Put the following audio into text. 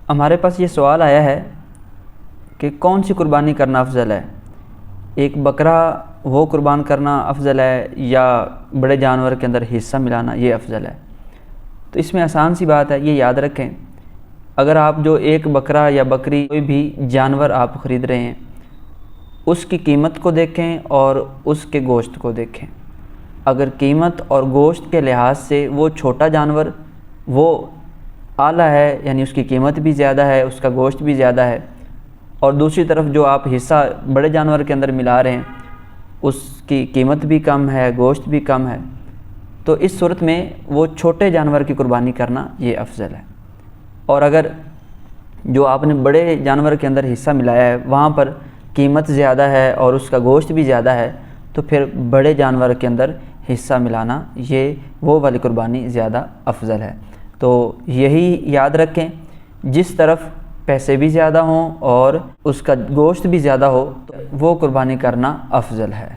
ہمارے پاس یہ سوال آیا ہے کہ کون سی قربانی کرنا افضل ہے، ایک بکرا وہ قربان کرنا افضل ہے یا بڑے جانور کے اندر حصہ ملانا یہ افضل ہے؟ تو اس میں آسان سی بات ہے، یہ یاد رکھیں، اگر آپ جو ایک بکرا یا بکری کوئی بھی جانور آپ خرید رہے ہیں اس کی قیمت کو دیکھیں اور اس کے گوشت کو دیکھیں۔ اگر قیمت اور گوشت کے لحاظ سے وہ چھوٹا جانور وہ اعلیٰ ہے، یعنی اس کی قیمت بھی زیادہ ہے، اس کا گوشت بھی زیادہ ہے، اور دوسری طرف جو آپ حصہ بڑے جانور کے اندر ملا رہے ہیں اس کی قیمت بھی کم ہے، گوشت بھی کم ہے، تو اس صورت میں وہ چھوٹے جانور کی قربانی کرنا یہ افضل ہے۔ اور اگر جو آپ نے بڑے جانور کے اندر حصہ ملایا ہے وہاں پر قیمت زیادہ ہے اور اس کا گوشت بھی زیادہ ہے تو پھر بڑے جانور کے اندر حصہ ملانا یہ وہ والی قربانی زیادہ افضل ہے۔ تو یہی یاد رکھیں، جس طرف پیسے بھی زیادہ ہوں اور اس کا گوشت بھی زیادہ ہو تو وہ قربانی کرنا افضل ہے۔